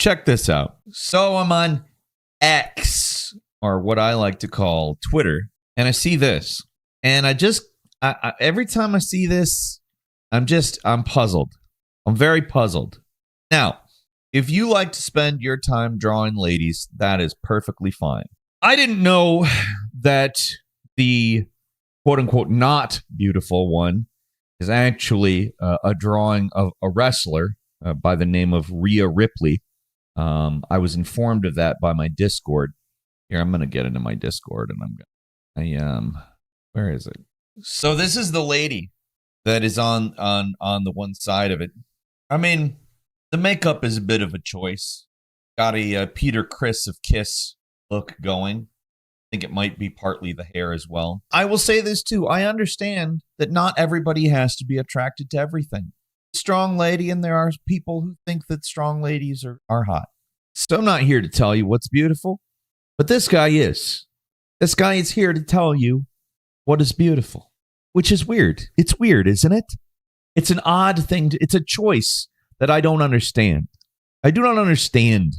Check this out. So I'm on X, or what I like to call Twitter, and I see this. And every time I see this, I'm puzzled. I'm very puzzled. Now, if you like to spend your time drawing ladies, that is perfectly fine. I didn't know that the quote-unquote not beautiful one is actually a drawing of a wrestler by the name of Rhea Ripley. I was informed of that by my Discord. Here, I'm going to get into my Discord, and where is it? So this is the lady that is on the one side of it. I mean, the makeup is a bit of a choice. Got a Peter Criss of Kiss look going. I think it might be partly the hair as well. I will say this too. I understand that not everybody has to be attracted to everything. Strong lady, and there are people who think that strong ladies are hot. So I'm not here to tell you what's beautiful, but this guy is. This guy is here to tell you what is beautiful, which is weird. It's weird, isn't it? It's an odd thing. It's a choice that I don't understand. I do not understand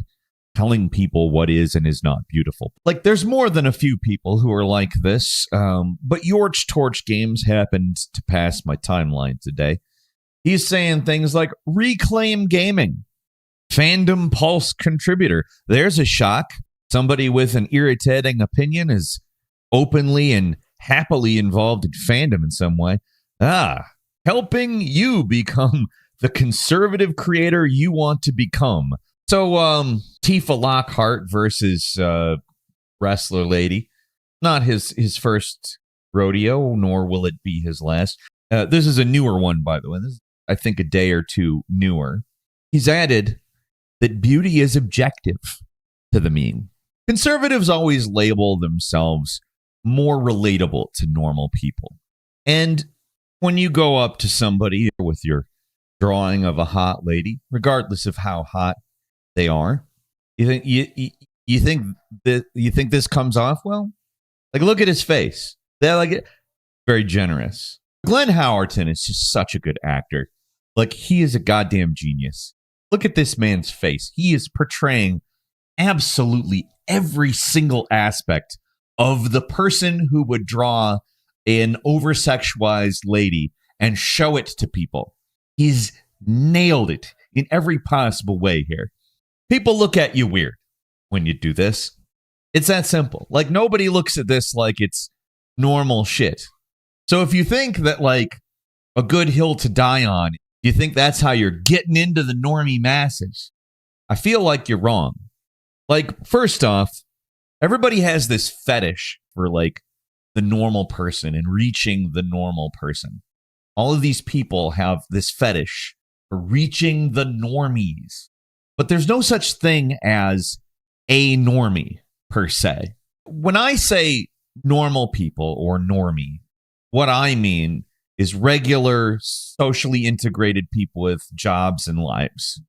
telling people what is and is not beautiful. Like, there's more than a few people who are like this, but Yorch Torch Games happened to pass my timeline today. He's saying things like, reclaim gaming, fandom pulse contributor. There's a shock. Somebody with an irritating opinion is openly and happily involved in fandom in some way. Helping you become the conservative creator you want to become. So, Tifa Lockhart versus wrestler lady. Not his first rodeo, nor will it be his last. This is a newer one, by the way. This is, I think, a day or two newer. He's added that beauty is objective to the meme. Conservatives always label themselves more relatable to normal people. And when you go up to somebody with your drawing of a hot lady, regardless of how hot they are, you think this comes off well? Like, look at his face. They're like very generous. Glenn Howerton is just such a good actor. Like, he is a goddamn genius. Look at this man's face. He is portraying absolutely every single aspect of the person who would draw an over-sexualized lady and show it to people. He's nailed it in every possible way here. People look at you weird when you do this. It's that simple. Like, nobody looks at this like it's normal shit. So if you think that, like, a good hill to die on, you think that's how you're getting into the normie masses, I feel like you're wrong. Like, first off, everybody has this fetish for, like, the normal person and reaching the normal person. All of these people have this fetish for reaching the normies. But there's no such thing as a normie, per se. When I say normal people or normie, what I mean is regular, socially integrated people with jobs and lives.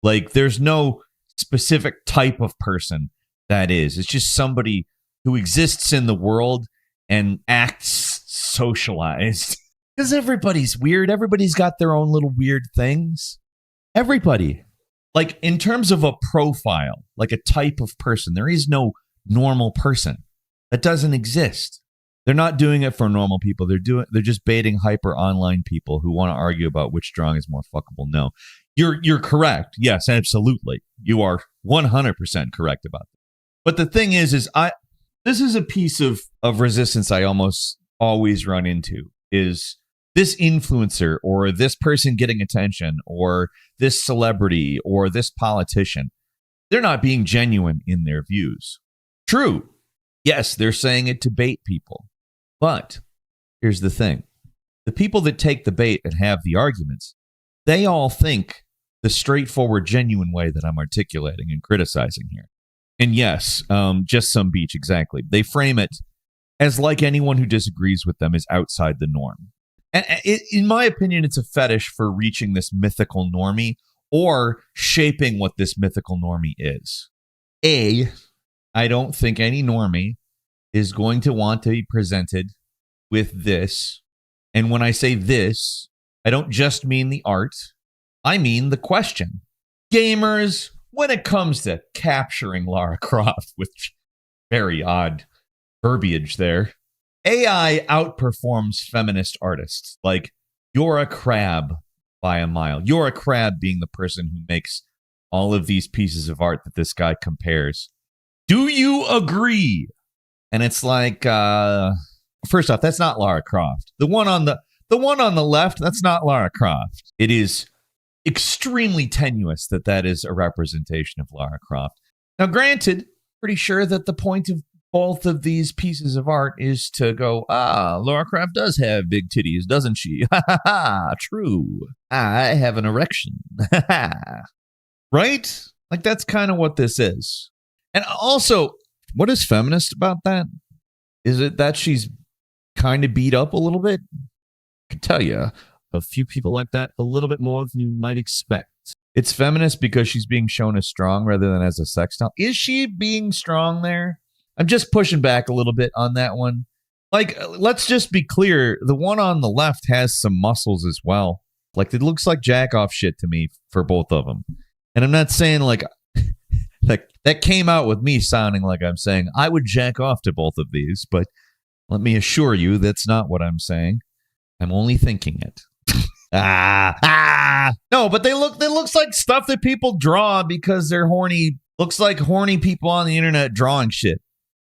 Like, there's no specific type of person that is. It's just somebody who exists in the world and acts socialized. Because everybody's weird. Everybody's got their own little weird things. Everybody. Like, in terms of a profile, like a type of person, there is no normal person. That doesn't exist. They're not doing it for normal people. They're just baiting hyper online people who want to argue about which drawing is more fuckable. No. You're correct. Yes, absolutely. You are 100% correct about that. But the thing is this is a piece of resistance I almost always run into, is this influencer or this person getting attention or this celebrity or this politician. They're not being genuine in their views. True. Yes, they're saying it to bait people. But here's the thing. The people that take the bait and have the arguments, they all think the straightforward, genuine way that I'm articulating and criticizing here. And yes, just some beach, exactly. They frame it as like anyone who disagrees with them is outside the norm. And in my opinion, it's a fetish for reaching this mythical normie or shaping what this mythical normie is. I don't think any normie is going to want to be presented with this. And when I say this, I don't just mean the art. I mean the question. Gamers when it comes to capturing Lara Croft, which very odd verbiage there, AI outperforms feminist artists. Like, you're a crab by a mile. You're a crab being the person who makes all of these pieces of art that this guy compares. Do you agree? And it's like, first off, that's not Lara Croft. The one on the left, that's not Lara Croft. It is extremely tenuous that is a representation of Lara Croft. Now, granted, pretty sure that the point of both of these pieces of art is to go, Lara Croft does have big titties, doesn't she? Ha ha ha, true. I have an erection. Right? Like, that's kind of what this is. And also, what is feminist about that? Is it that she's kind of beat up a little bit? I can tell you a few people like that a little bit more than you might expect. It's feminist because she's being shown as strong rather than as a sex doll. Is she being strong there? I'm just pushing back a little bit on that one. Like, let's just be clear. The one on the left has some muscles as well. Like, it looks like jack off shit to me for both of them. And I'm not saying like that came out with me sounding like I'm saying I would jack off to both of these, but let me assure you that's not what I'm saying. I'm only thinking it. No, but they looks like stuff that people draw because they're horny. Looks like horny people on the internet drawing shit.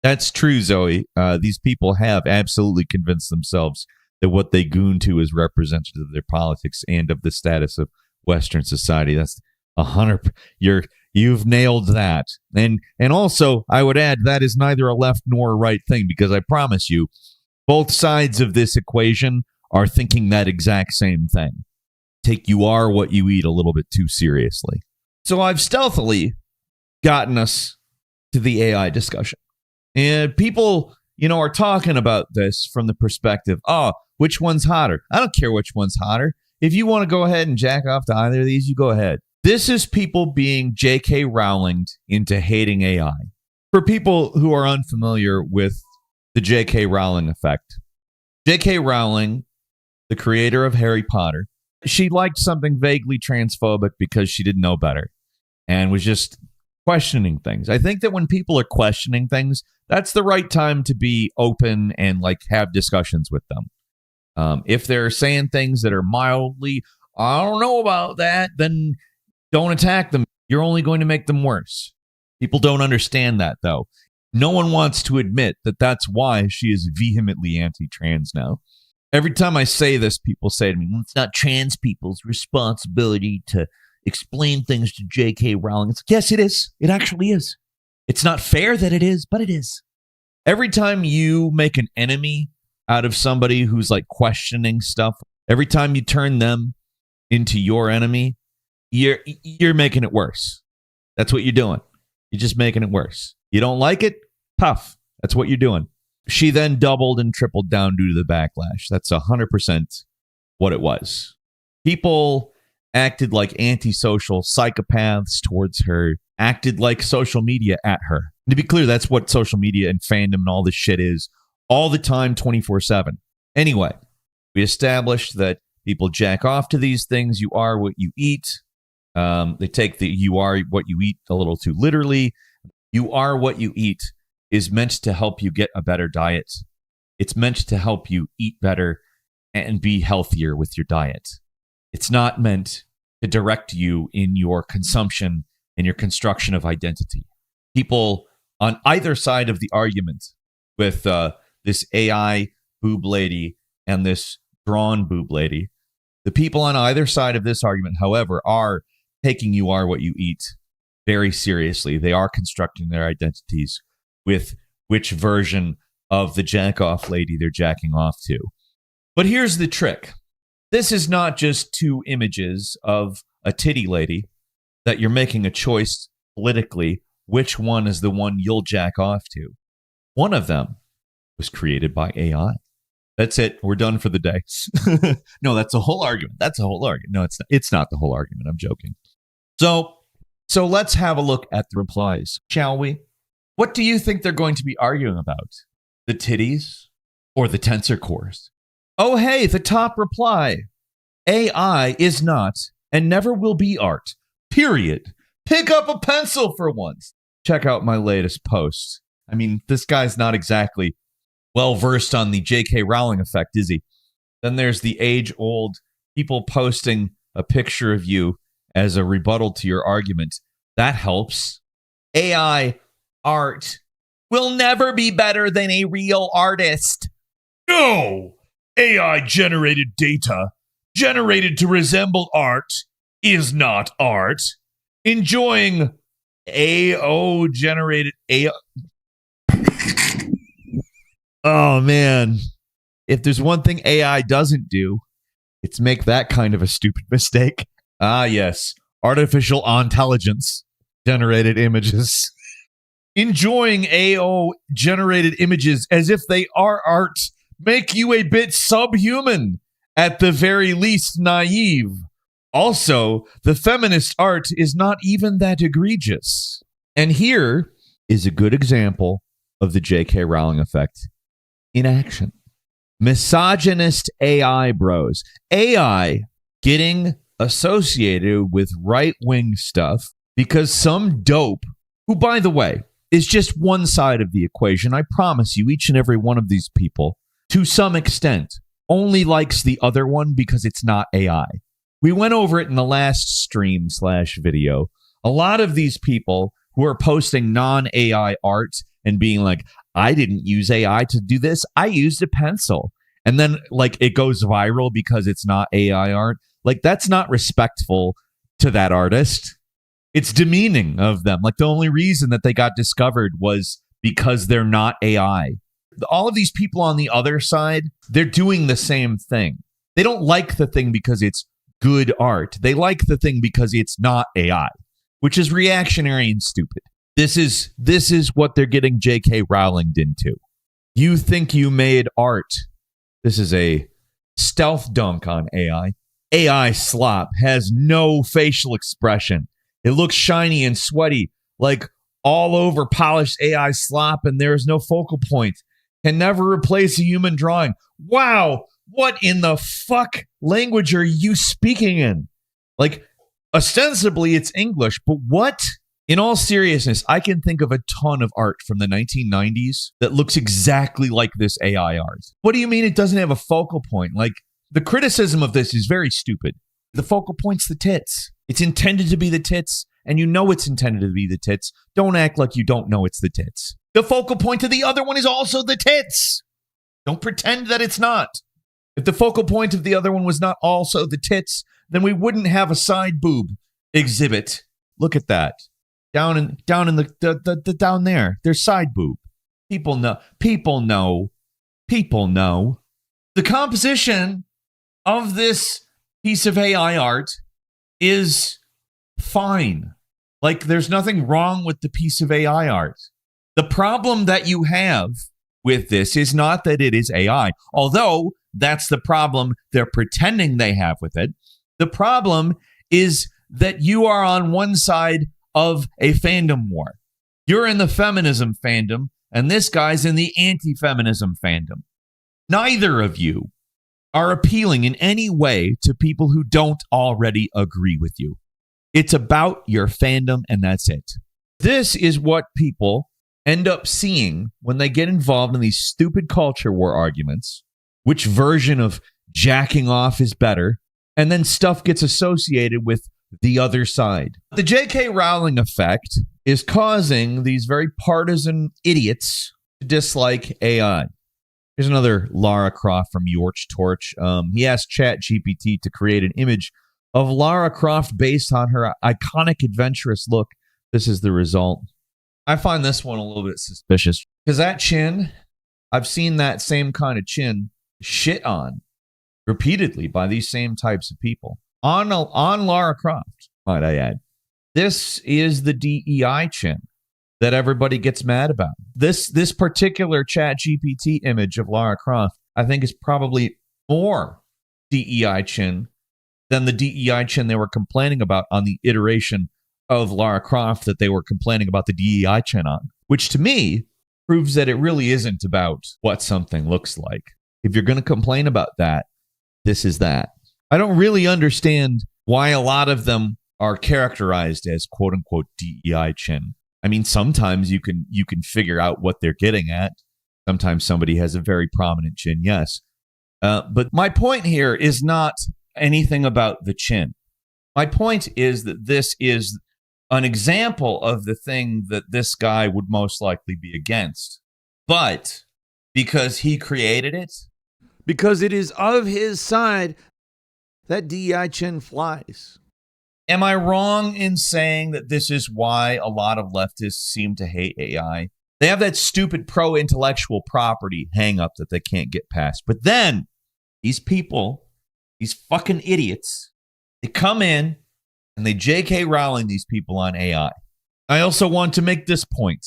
That's true, Zoe. These people have absolutely convinced themselves that what they goon to is representative of their politics and of the status of Western society. That's 100. You've nailed that. And also, I would add that is neither a left nor a right thing, because I promise you, both sides of this equation are thinking that exact same thing. Take you are what you eat a little bit too seriously. So I've stealthily gotten us to the AI discussion. And people, are talking about this from the perspective, which one's hotter? I don't care which one's hotter. If you want to go ahead and jack off to either of these, you go ahead. This is people being J.K. Rowling into hating AI. For people who are unfamiliar with the J.K. Rowling effect, J.K. Rowling, the creator of Harry Potter, she liked something vaguely transphobic because she didn't know better and was just questioning things. I think that when people are questioning things, that's the right time to be open and have discussions with them. If they're saying things that are mildly, I don't know about that, then don't attack them. You're only going to make them worse. People don't understand that, though. No one wants to admit that that's why she is vehemently anti-trans now. Every time I say this, people say to me, well, it's not trans people's responsibility to explain things to J.K. Rowling. It's like, yes, it is. It actually is. It's not fair that it is, but it is. Every time you make an enemy out of somebody who's questioning stuff, every time you turn them into your enemy, you're making it worse. That's what you're doing. You're just making it worse. You don't like it? Tough. That's what you're doing. She then doubled and tripled down due to the backlash. That's 100% what it was. People acted like antisocial psychopaths towards her, acted like social media at her. And to be clear, that's what social media and fandom and all this shit is all the time, 24/7. Anyway, we established that people jack off to these things. You are what you eat. They take the you are what you eat a little too literally. You are what you eat is meant to help you get a better diet. It's meant to help you eat better and be healthier with your diet. It's not meant to direct you in your consumption and your construction of identity. People on either side of the argument with this AI boob lady and this drawn boob lady, the people on either side of this argument, however, are taking you are what you eat very seriously. They are constructing their identities with which version of the jack-off lady they're jacking off to. But here's the trick. This is not just two images of a titty lady that you're making a choice politically which one is the one you'll jack off to. One of them was created by AI. That's it. We're done for the day. No, that's a whole argument. That's a whole argument. No, it's not. It's not the whole argument. I'm joking. So let's have a look at the replies, shall we? What do you think they're going to be arguing about? The titties or the tensor cores? Oh, hey, the top reply. AI is not and never will be art. Period. Pick up a pencil for once. Check out my latest post. I mean, this guy's not exactly well versed on the J.K. Rowling effect, is he? Then there's the age-old people posting a picture of you as a rebuttal to your argument. That helps. AI art will never be better than a real artist. No! AI-generated data, generated to resemble art, is not art. Enjoying AO-generated... Oh, man. If there's one thing AI doesn't do, it's make that kind of a stupid mistake. Ah, yes. Artificial intelligence generated images. Enjoying AO-generated images as if they are art make you a bit subhuman, at the very least naive. Also, the feminist art is not even that egregious. And here is a good example of the J.K. Rowling effect in action. Misogynist AI bros. AI getting associated with right-wing stuff because some dope, who, by the way, is just one side of the equation. I promise you, each and every one of these people, to some extent, only likes the other one because it's not AI. We went over it in the last stream/video. A lot of these people who are posting non-AI art and being like, I didn't use AI to do this. I used a pencil. And then, like, it goes viral because it's not AI art. Like, that's not respectful to that artist. It's demeaning of them. Like, the only reason that they got discovered was because they're not AI. All of these people on the other side, they're doing the same thing. They don't like the thing because it's good art. They like the thing because it's not AI, which is reactionary and stupid. This is what they're getting J.K. Rowling into. You think you made art. This is a stealth dunk on AI. AI slop has no facial expression. It looks shiny and sweaty, like all over polished AI slop, and there is no focal point. Can never replace a human drawing. Wow, what in the fuck language are you speaking in? Like, ostensibly it's English, but what? In all seriousness, I can think of a ton of art from the 1990s that looks exactly like this AI art. What do you mean it doesn't have a focal point? Like, the criticism of this is very stupid. The focal point's the tits. It's intended to be the tits, and you know it's intended to be the tits. Don't act like you don't know it's the tits. The focal point of the other one is also the tits. Don't pretend that it's not. If the focal point of the other one was not also the tits, then we wouldn't have a side boob exhibit. Look at that. Down in the down there. There's side boob. People know. The composition of this piece of AI art is fine. Like, there's nothing wrong with the piece of AI art. The problem that you have with this is not that it is AI, although that's the problem they're pretending they have with it. The problem is that you are on one side of a fandom war. You're in the feminism fandom, and this guy's in the anti-feminism fandom. Neither of you are appealing in any way to people who don't already agree with you. It's about your fandom, and that's it. This is what people end up seeing when they get involved in these stupid culture war arguments. Which version of jacking off is better? And then stuff gets associated with the other side. The J.K. Rowling effect is causing these very partisan idiots to dislike AI. Here's another Lara Croft from Yorch Torch. He asked ChatGPT to create an image of Lara Croft based on her iconic adventurous look. This is the result. I find this one a little bit suspicious because that chin, I've seen that same kind of chin shit on repeatedly by these same types of people. On Lara Croft, might I add. This is the DEI chin that everybody gets mad about. This particular ChatGPT image of Lara Croft, I think, is probably more DEI chin than the DEI chin they were complaining about on the iteration of Lara Croft that they were complaining about the DEI chin on, which to me proves that it really isn't about what something looks like. If you're going to complain about that, this is that. I don't really understand why a lot of them are characterized as quote unquote DEI chin. I mean, sometimes you can figure out what they're getting at. Sometimes somebody has a very prominent chin, yes. But my point here is not anything about the chin. My point is that this is an example of the thing that this guy would most likely be against. But because he created it, because it is of his side, that DEI chin flies. Am I wrong in saying that this is why a lot of leftists seem to hate AI? They have that stupid pro-intellectual property hang-up that they can't get past. But then, these people, these fucking idiots, they come in and they J.K. Rowling these people on AI. I also want to make this point.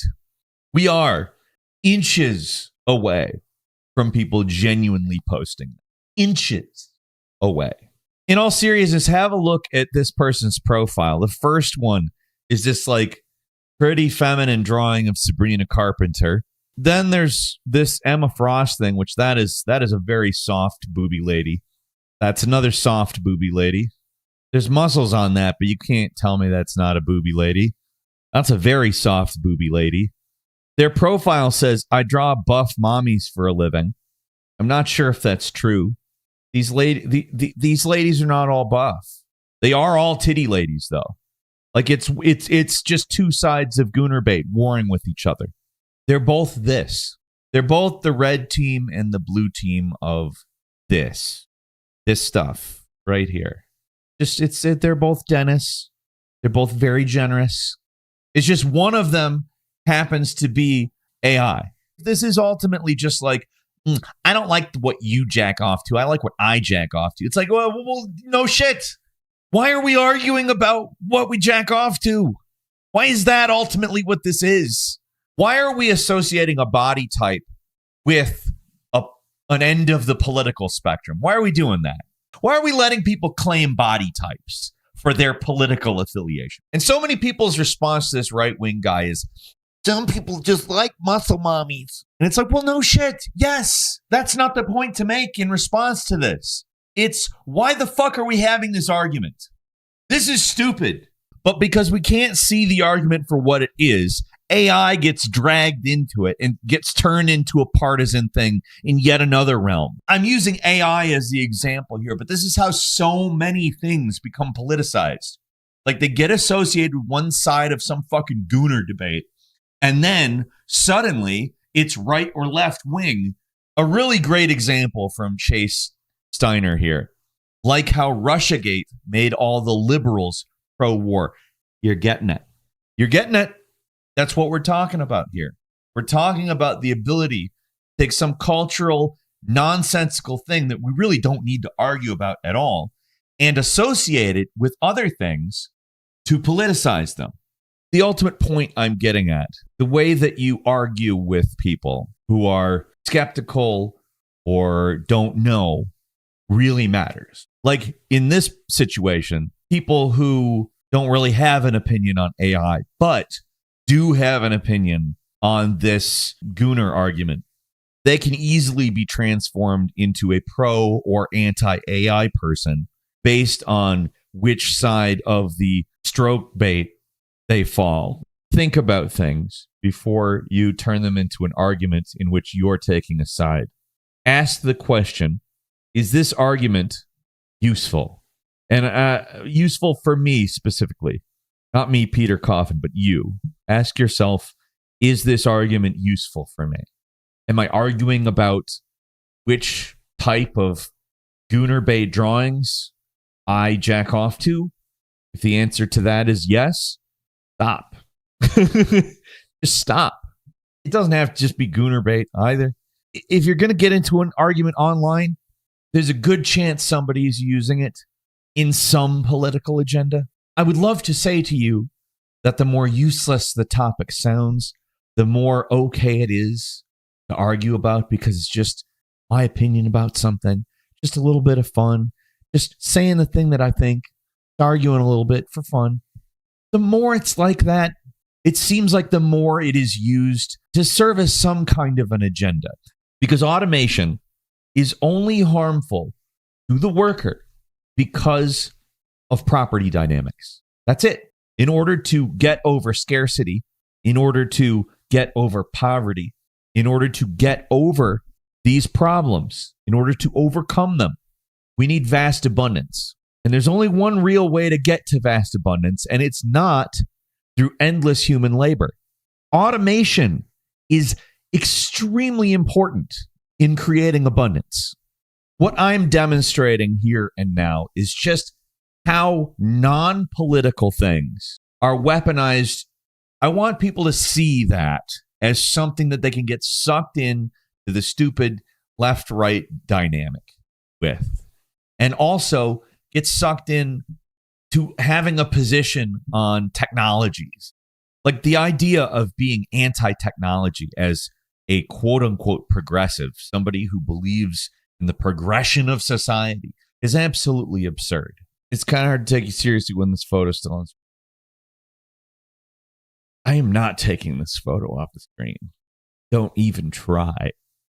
We are inches away from people genuinely posting. Inches away. In all seriousness, have a look at this person's profile. The first one is this like pretty feminine drawing of Sabrina Carpenter. Then there's this Emma Frost thing, which that is a very soft booby lady. That's another soft booby lady. There's muscles on that, but you can't tell me that's not a booby lady. That's a very soft booby lady. Their profile says, I draw buff mommies for a living. I'm not sure if that's true. These ladies are not all buff. They are all titty ladies, though. Like it's just two sides of Gooner bait warring with each other. They're both this. They're both the red team and the blue team of this stuff right here. They're both Dennis. They're both very generous. It's just one of them happens to be AI. This is ultimately just like, I don't like what you jack off to. I like what I jack off to. It's like, well, no shit. Why are we arguing about what we jack off to? Why is that ultimately what this is? Why are we associating a body type with an end of the political spectrum? Why are we doing that? Why are we letting people claim body types for their political affiliation? And so many people's response to this right-wing guy is, some people just like muscle mommies. And it's like, well, no shit. Yes, that's not the point to make in response to this. It's, why the fuck are we having this argument? This is stupid. But because we can't see the argument for what it is, AI gets dragged into it and gets turned into a partisan thing in yet another realm. I'm using AI as the example here, but this is how so many things become politicized. Like they get associated with one side of some fucking Gooner debate, and then suddenly it's right or left wing. A really great example from Chase Steiner here. Like how Russiagate made all the liberals pro-war. You're getting it. You're getting it. That's what we're talking about here. We're talking about the ability to take some cultural, nonsensical thing that we really don't need to argue about at all and associate it with other things to politicize them. The ultimate point I'm getting at, the way that you argue with people who are skeptical or don't know really matters. Like in this situation, people who don't really have an opinion on AI, but do have an opinion on this Gooner argument, they can easily be transformed into a pro or anti-AI person based on which side of the stroke bait they fall. Think about things before you turn them into an argument in which you're taking a side. Ask the question, is this argument useful? And useful for me specifically. Not me, Peter Coffin, but you. Ask yourself, is this argument useful for me? Am I arguing about which type of Gooner bait drawings I jack off to? If the answer to that is yes, stop. Just stop. It doesn't have to just be Gooner bait either. If you're going to get into an argument online, there's a good chance somebody is using it in some political agenda. I would love to say to you that the more useless the topic sounds, the more okay it is to argue about because it's just my opinion about something, just a little bit of fun, just saying the thing that I think, arguing a little bit for fun. The more it's like that, it seems like the more it is used to serve as some kind of an agenda. Because automation is only harmful to the worker because of property dynamics. That's it. In order to get over scarcity, in order to get over poverty, in order to get over these problems, in order to overcome them, we need vast abundance. And there's only one real way to get to vast abundance, and it's not through endless human labor. Automation is extremely important in creating abundance. What I'm demonstrating here and now is just how non-political things are weaponized. I want people to see that as something that they can get sucked in to the stupid left-right dynamic with, and also get sucked in to having a position on technologies. Like the idea of being anti-technology as a quote-unquote progressive, somebody who believes in the progression of society, is absolutely absurd. It's kind of hard to take you seriously when this photo's still on. I am not taking this photo off the screen. Don't even try.